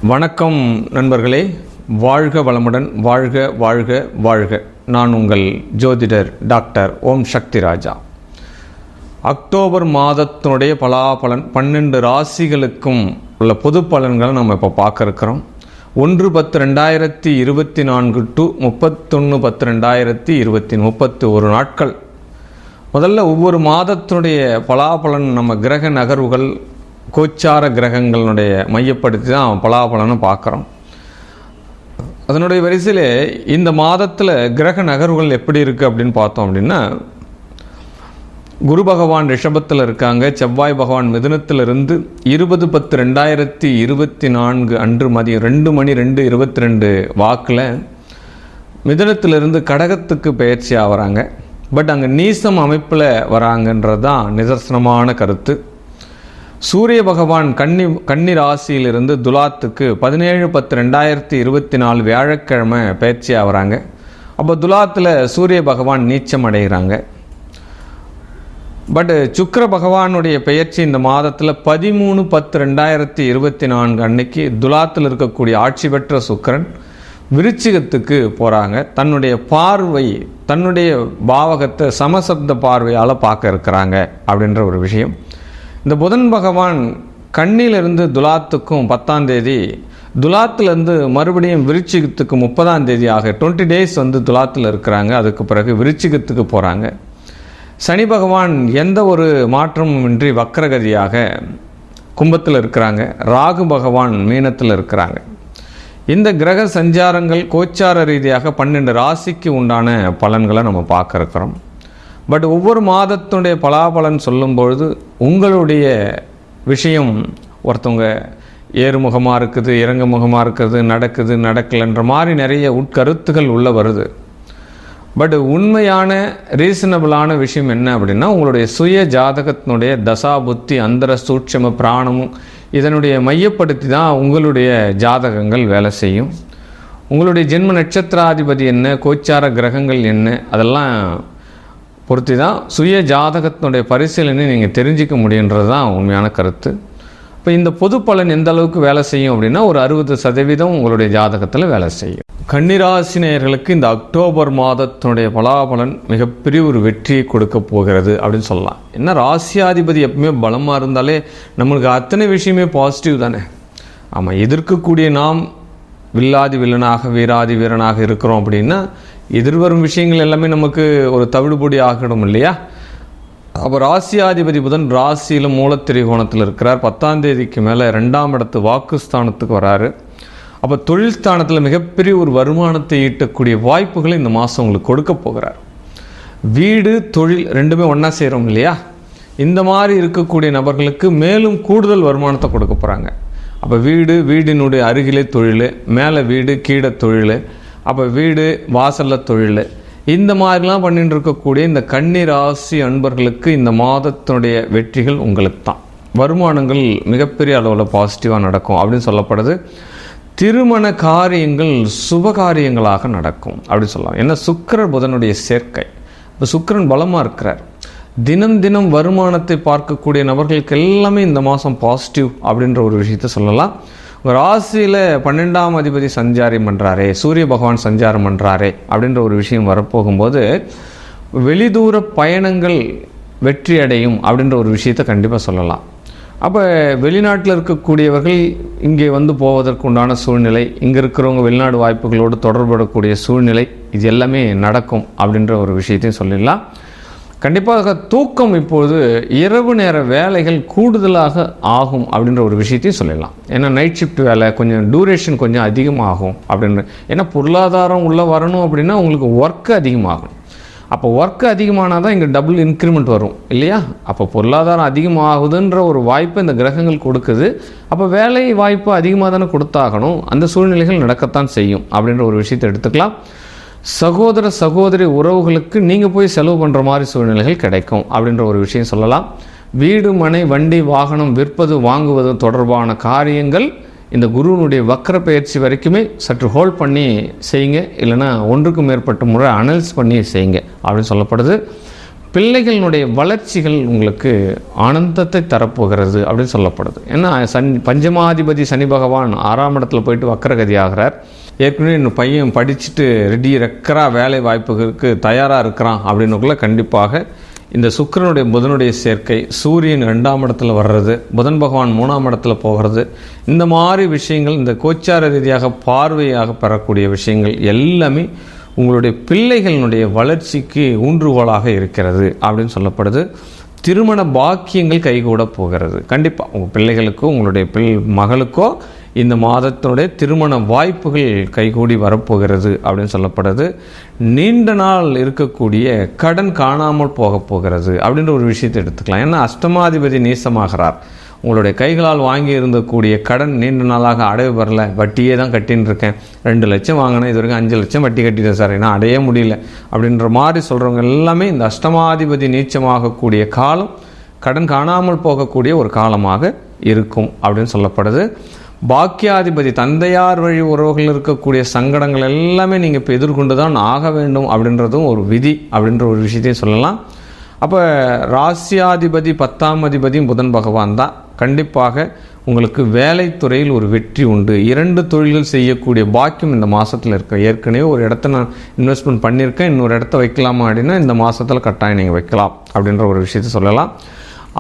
வணக்கம் நண்பர்களே, வாழ்க வளமுடன், வாழ்க வாழ்க வாழ்க. நான் உங்கள் ஜோதிடர் டாக்டர் ஓம் சக்தி ராஜா. அக்டோபர் மாதத்தினுடைய பலாபலன் 12 ராசிகளுக்கும் உள்ள பொது பலன்களை நம்ம இப்போ பார்க்க இருக்கிறோம். 1/10/2024 டு 31/10/2020 31 நாட்கள். முதல்ல ஒவ்வொரு மாதத்தினுடைய பலாபலன் நம்ம கிரக நகர்வுகள், கோச்சார கிரகங்களுடைய மையப்படுத்தி தான் பலாபலனை பார்க்குறோம். அதனுடைய வரிசையில் இந்த மாதத்தில் கிரக நகர்வுகள் எப்படி இருக்குது அப்படின்னு பார்த்தோம் அப்படின்னா, குரு பகவான் ரிஷபத்தில் இருக்காங்க, செவ்வாய் பகவான் மிதுனத்திலிருந்து 20/10/2024 அன்று மதியம் 2:02:22 வாக்கில் மிதுனத்திலிருந்து கடகத்துக்கு பயிற்சி ஆகிறாங்க. பட் அங்கே நீசம் அமைப்பில் வராங்கன்றது தான் நிதர்சனமான கருத்து. சூரிய பகவான் கன்னி ராசியிலிருந்து துலாத்துக்கு 17/10/2024 வியாழக்கிழமை பயிற்சி ஆகிறாங்க. அப்போ துலாத்தில் சூரிய பகவான் நீச்சம் அடைகிறாங்க. பட் சுக்கிர பகவானுடைய பெயர்ச்சி இந்த மாதத்தில் 13/10/2024 அன்னைக்கு துலாத்தில் இருக்கக்கூடிய ஆட்சி பெற்ற சுக்கிரன் விருச்சிகத்துக்கு போகிறாங்க. தன்னுடைய பார்வை, தன்னுடைய பாவகத்தை சமசப்த பார்வையால் பார்க்க இருக்கிறாங்க அப்படின்ற ஒரு விஷயம். இந்த புதன் பகவான் கண்ணிலிருந்து துலாத்துக்கும் 10ஆம் தேதி, துலாத்திலேருந்து மறுபடியும் விருச்சிகத்துக்கு 30ஆம் தேதி ஆக 20 days துலாத்தில் இருக்கிறாங்க. அதுக்கு பிறகு விருச்சிகத்துக்கு போகிறாங்க. சனி பகவான் எந்த ஒரு மாற்றமும் இன்றி வக்ரகதியாக கும்பத்தில் இருக்கிறாங்க. ராகு பகவான் மீனத்தில் இருக்கிறாங்க. இந்த கிரக சஞ்சாரங்கள் கோச்சார ரீதியாக 12 ராசிக்கு உண்டான பலன்களை நம்ம பார்க்க இருக்கிறோம். பட் ஒவ்வொரு மாதத்தினுடைய பலாபலன் சொல்லும்பொழுது உங்களுடைய விஷயம் ஒருத்தவங்க ஏறுமுகமாக இருக்குது, இறங்குமுகமாக இருக்குது, நடக்குது நடக்கலைன்ற மாதிரி நிறைய உட்கருத்துகள் உள்ள வருது. பட் உண்மையான ரீசனபிளான விஷயம் என்ன அப்படின்னா, உங்களுடைய சுய ஜாதகத்தினுடைய தசா புத்தி அந்தர சூட்சம பிராணமும் இதனுடைய மையப்படுத்தி தான் உங்களுடைய ஜாதகங்கள் வேலை செய்யும். உங்களுடைய ஜென்ம நட்சத்திராதிபதி என்ன, கோச்சார கிரகங்கள் என்ன, அதெல்லாம் பொறுத்து தான் சுய ஜாதகத்தினுடைய பரிசீலனை நீங்கள் தெரிஞ்சிக்க முடியுன்றது தான் உண்மையான கருத்து. இப்போ இந்த பொது பலன் எந்த அளவுக்கு வேலை செய்யும் அப்படின்னா, ஒரு 60% உங்களுடைய ஜாதகத்தில் வேலை செய்யும். கன்னிராசினியர்களுக்கு இந்த அக்டோபர் மாதத்தினுடைய பலாபலன் மிகப்பெரிய ஒரு வெற்றியை கொடுக்க போகிறது அப்படின்னு சொல்லலாம். ஏன்னா ராசியாதிபதி எப்பவுமே பலமாக இருந்தாலே நம்மளுக்கு அத்தனை விஷயமே பாசிட்டிவ் தானே. ஆமாம், எதிர்க்கக்கூடிய நாம் வில்லாதி வில்லனாக வீராதி வீரனாக இருக்கிறோம் அப்படின்னா எதிர்வரும் விஷயங்கள் எல்லாமே நமக்கு ஒரு தவிடுபொடி ஆகிடும் இல்லையா. அப்போ ராசியாதிபதி புதன் ராசியில் மூலத்திரிகோணத்தில் இருக்கிறார். 10ஆம் தேதிக்கு மேலே 2ஆம் இடத்து வாக்குஸ்தானத்துக்கு வராரு. அப்போ தொழில் ஸ்தானத்தில் மிகப்பெரிய ஒரு வருமானத்தை ஈட்டக்கூடிய வாய்ப்புகளை இந்த மாதம் உங்களுக்கு கொடுக்க போகிறார். வீடு தொழில் ரெண்டுமே ஒன்றா செய்கிறோம் இல்லையா. இந்த மாதிரி இருக்கக்கூடிய நபர்களுக்கு மேலும் கூடுதல் வருமானத்தை கொடுக்க போகிறாங்க. அப்போ வீடினுடைய அருகிலே தொழில், மேலே வீடு கீழே தொழில், அப்போ வீடு வாசலில் தொழில், இந்த மாதிரிலாம் பண்ணிட்டு இருக்கக்கூடிய இந்த கன்னி ராசி அன்பர்களுக்கு இந்த மாதத்தினுடைய வெற்றிகள் உங்களுக்கு தான். வருமானங்கள் மிகப்பெரிய அளவில் பாசிட்டிவாக நடக்கும் அப்படின்னு சொல்லப்படுது. திருமண காரியங்கள் சுபகாரியங்களாக நடக்கும் அப்படின்னு சொல்லலாம். ஏன்னா சுக்கிரன் புதனுடைய சேர்க்கை. இப்போ சுக்கிரன் பலமாக இருக்கிறார். தினம் தினம் வருமானத்தை பார்க்கக்கூடிய நபர்களுக்கு எல்லாமே இந்த மாதம் பாசிட்டிவ் அப்படின்ற ஒரு விஷயத்த சொல்லலாம். ராசியில் 12ஆம் அதிபதி சஞ்சாரம் பண்ணுறாரே, சூரிய பகவான் சஞ்சாரம் பண்ணுறாரே அப்படின்ற ஒரு விஷயம் வரப்போகும்போது வெளிதூர பயணங்கள் வெற்றி அடையும் அப்படின்ற ஒரு விஷயத்தை கண்டிப்பாக சொல்லலாம். அப்போ வெளிநாட்டில் இருக்கக்கூடியவர்கள் இங்கே போவதற்கு உண்டான சூழ்நிலை, இங்கே இருக்கிறவங்க வெளிநாடு வாய்ப்புகளோடு தொடர்படக்கூடிய சூழ்நிலை, இது எல்லாமே நடக்கும் அப்படின்ற ஒரு விஷயத்தையும் சொல்லிடலாம். கண்டிப்பாக தூக்கம் இப்போது இரவு நேர வேலைகள் கூடுதலாக ஆகும் அப்படின்ற ஒரு விஷயத்தையும் சொல்லலாம். ஏன்னா நைட் ஷிஃப்ட் வேலை கொஞ்சம் டியூரேஷன் கொஞ்சம் அதிகமாகும் அப்படின்ற. ஏன்னா பொருளாதாரம் உள்ளே வரணும் அப்படின்னா உங்களுக்கு ஒர்க்கு அதிகமாகும். அப்போ ஒர்க்கு அதிகமானால் தான் இங்கே டபுள் இன்க்ரிமெண்ட் வரும் இல்லையா. அப்போ பொருளாதாரம் அதிகமாகுதுன்ற ஒரு வாய்ப்பை இந்த கிரகங்கள் கொடுக்குது. அப்போ வேலை வாய்ப்பு அதிகமாக தானே கொடுத்தாகணும். அந்த சூழ்நிலைகள் நடக்கத்தான் செய்யும் அப்படின்ற ஒரு விஷயத்தை எடுத்துக்கலாம். சகோதர சகோதரி உறவுகளுக்கு நீங்கள் போய் செலவு பண்ணுற மாதிரி சூழ்நிலைகள் கிடைக்கும் அப்படின்ற ஒரு விஷயம் சொல்லலாம். வீடு மனை வண்டி வாகனம் விற்பது வாங்குவது தொடர்பான காரியங்கள் இந்த குருவினுடைய வக்ர பயிற்சி வரைக்குமே சற்று ஹோல்ட் பண்ணி செய்யுங்க. இல்லைனா ஒன்றுக்கும் மேற்பட்ட முறை அனலைஸ் பண்ணி செய்யுங்க அப்படின்னு சொல்லப்படுது. பிள்ளைகளினுடைய வளர்ச்சிகள் உங்களுக்கு ஆனந்தத்தை தரப்போகிறது அப்படின்னு சொல்லப்படுது. ஏன்னா பஞ்சமாதிபதி சனி பகவான் 6ஆம் இடத்துல போயிட்டு வக்கரகதி ஆகிறார். ஏற்கனவே இன்னும் பையன் படிச்சுட்டு ரெக்கராக வேலை வாய்ப்புகளுக்கு தயாராக இருக்கிறான் அப்படின்னுக்குள்ள கண்டிப்பாக இந்த சுக்கிரனுடைய புதனுடைய சேர்க்கை, சூரியன் 2ஆம் இடத்துல வர்றது, புதன் பகவான் 3ஆம் இடத்துல போகிறது, இந்த மாதிரி விஷயங்கள், இந்த கோச்சார ரீதியாக பார்வையாக பெறக்கூடிய விஷயங்கள் எல்லாமே உங்களுடைய பிள்ளைகளினுடைய வளர்ச்சிக்கு ஊன்றுகோலாக இருக்கிறது அப்படின்னு சொல்லப்படுது. திருமண பாக்கியங்கள் கைகூட போகிறது. கண்டிப்பாக உங்கள் பிள்ளைகளுக்கோ உங்களுடைய மகளுக்கோ இந்த மாதத்தினுடைய திருமண வாய்ப்புகள் கைகூடி வரப்போகிறது அப்படின்னு சொல்லப்படுது. நீண்ட நாள் இருக்கக்கூடிய கடன் காணாமல் போக போகிறது அப்படின்ற ஒரு விஷயத்தை எடுத்துக்கலாம். ஏன்னா அஷ்டமாதிபதி நீசமாகிறார். உங்களுடைய கைகளால் வாங்கி இருந்தக்கூடிய கடன் நீண்ட நாளாக அடைவு வரல, வட்டியே தான் கட்டின்னு இருக்கேன், 2 லட்சம் வாங்கினேன், இது வரைக்கும் 5 லட்சம் வட்டி கட்டிட்டேன் சார், ஏன்னா அடைய முடியல அப்படின்ற மாதிரி சொல்கிறவங்க எல்லாமே இந்த அஷ்டமாதிபதி நீச்சமாகக்கூடிய காலம் கடன் காணாமல் போகக்கூடிய ஒரு காலமாக இருக்கும் அப்படின்னு சொல்லப்படுது. பாக்கியாதிபதி தந்தையார் வழி உறவுகள் இருக்கக்கூடிய சங்கடங்கள் எல்லாமே நீங்கள் இப்போ எதிர்கொண்டு தான் ஆக வேண்டும் அப்படின்றதும் ஒரு விதி அப்படின்ற ஒரு விஷயத்தையும் சொல்லலாம். அப்போ ராசியாதிபதி 10ஆம் அதிபதியும் புதன் பகவான் தான். கண்டிப்பாக உங்களுக்கு வேலைத்துறையில் ஒரு வெற்றி உண்டு. 2 தொழில்கள் செய்யக்கூடிய பாக்கியம் இந்த மாதத்தில் இருக்கு. ஏற்கனவே ஒரு இடத்த நான் இன்வெஸ்ட்மெண்ட் பண்ணியிருக்கேன், இன்னொரு இடத்த வைக்கலாமா அப்படின்னா இந்த மாதத்தில் கட்டாயம் நீங்கள் வைக்கலாம் அப்படின்ற ஒரு விஷயத்தை சொல்லலாம்.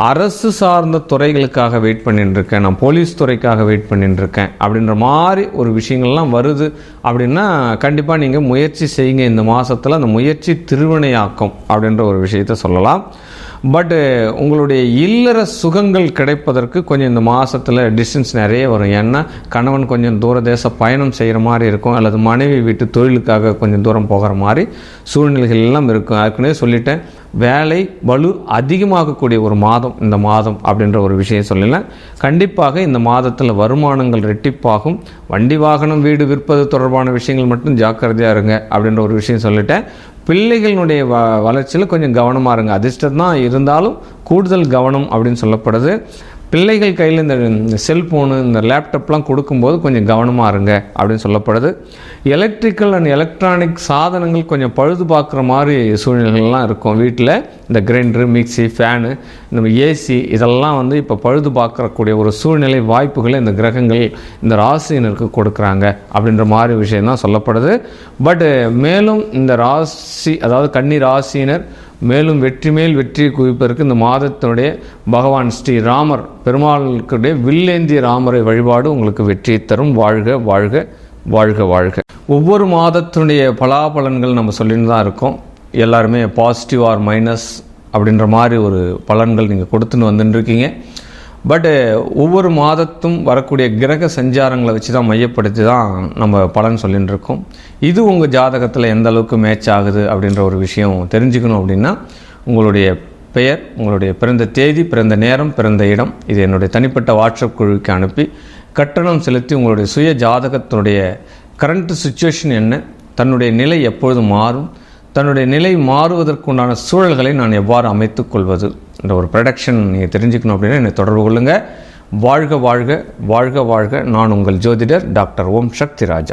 அரசு சார்ந்த துறைகளுக்காக வெயிட் பண்ணிட்டு இருக்கேன், நான் போலீஸ் துறைக்காக வெயிட் பண்ணிட்டு இருக்கேன் அப்படின்ற மாதிரி ஒரு விஷயங்கள்லாம் வருது அப்படின்னா கண்டிப்பாக நீங்கள் முயற்சி செய்யுங்க. இந்த மாதத்தில் அந்த முயற்சி திருவினையாக்கும் அப்படின்ற ஒரு விஷயத்தை சொல்லலாம். பட்டு உங்களுடைய இல்லற சுகங்கள் கிடைப்பதற்கு கொஞ்சம் இந்த மாதத்தில் டிஸ்டன்ஸ் நிறைய வரும். ஏன்னா கணவன் கொஞ்சம் தூரதேச பயணம் செய்கிற மாதிரி இருக்கும், அல்லது மனைவி வீட்டு தொழிலுக்காக கொஞ்சம் தூரம் போகிற மாதிரி சூழ்நிலைகள் எல்லாம் இருக்கும். ஏற்கனவே சொல்லிட்டேன், வேலை வலு அதிகமாகக்கூடிய ஒரு மாதம் இந்த மாதம் அப்படின்ற ஒரு விஷயம் சொல்லலாம். கண்டிப்பாக இந்த மாதத்தில் வருமானங்கள் ரெட்டிப்பாகும். வண்டி வாகனம் வீடு விற்பது தொடர்பான விஷயங்கள் மட்டும் ஜாக்கிரதையாக இருங்க அப்படின்ற ஒரு விஷயம் சொல்லிட்டேன். பிள்ளைகளினுடைய வளர்ச்சியில் கொஞ்சம் கவனமாக இருங்க. அதிர்ஷ்டம் தான் இருந்தாலும் கூடுதல் கவனம் அப்படின்னு சொல்லப்படுது. பிள்ளைகள் கையில் இந்த செல்ஃபோனு இந்த லேப்டாப்லாம் கொடுக்கும்போது கொஞ்சம் கவனமாக இருங்க அப்படின்னு சொல்லப்படுது. எலக்ட்ரிக்கல் அண்ட் எலக்ட்ரானிக் சாதனங்கள் கொஞ்சம் பழுது பார்க்குற மாதிரி சூழ்நிலைகள்லாம் இருக்கும். வீட்டில் இந்த கிரைண்டரு, மிக்சி, ஃபேனு, இந்த ஏசி இதெல்லாம் வந்து இப்போ பழுது பார்க்கக்கூடிய ஒரு சூழ்நிலை வாய்ப்புகளை இந்த கிரகங்கள் இந்த ராசியினருக்கு கொடுக்குறாங்க அப்படின்ற மாதிரி விஷயம்தான் சொல்லப்படுது. பட் மேலும் இந்த ராசி, அதாவது கன்னி ராசியினர் மேலும் வெற்றி மேல் வெற்றி குவிப்பதற்கு இந்த மாதத்தினுடைய பகவான் ஸ்ரீ ராமர் பெருமாளுடைய வில்லேந்திய ராமரை வழிபாடு உங்களுக்கு வெற்றியை தரும். வாழ்க வாழ்க வாழ்க வாழ்க. ஒவ்வொரு மாதத்தினுடைய பலாபலன்கள் நம்ம சொல்லிட்டு தான் இருக்கோம். எல்லாருமே பாசிட்டிவ் ஆர் மைனஸ் அப்படின்ற மாதிரி ஒரு பலன்கள் நீங்கள் கொடுத்துன்னு வந்துட்டுருக்கீங்க. பட்டு ஒவ்வொரு மாதத்தும் வரக்கூடிய கிரக சஞ்சாரங்களை வச்சு தான் மையப்படுத்தி தான் நம்ம பலன் சொல்லிட்டு இருக்கோம். இது உங்கள் ஜாதகத்தில் எந்த அளவுக்கு மேட்ச் ஆகுது அப்படின்ற ஒரு விஷயம் தெரிஞ்சுக்கணும் அப்படின்னா உங்களுடைய பெயர், உங்களுடைய பிறந்த தேதி, பிறந்த நேரம், பிறந்த இடம் இது என்னுடைய தனிப்பட்ட வாட்ஸ்அப் குழுவுக்கு அனுப்பி கட்டணம் செலுத்தி உங்களுடைய சுய ஜாதகத்தினுடைய கரண்ட் சுச்சுவேஷன் என்ன, தன்னுடைய நிலை எப்பொழுது மாறும், தன்னுடைய நிலை மாறுவதற்குண்டான சூழல்களை நான் எவ்வாறு அமைத்துக் கொள்வது என்ற ஒரு ப்ரொடக்ஷன் நீங்கள் தெரிஞ்சுக்கணும் அப்படின்னா என்னை தொடர்பு கொள்ளுங்கள். வாழ்க வாழ்க வாழ்க வாழ்க. நான் உங்கள் ஜோதிடர் டாக்டர் ஓம் சக்தி ராஜா.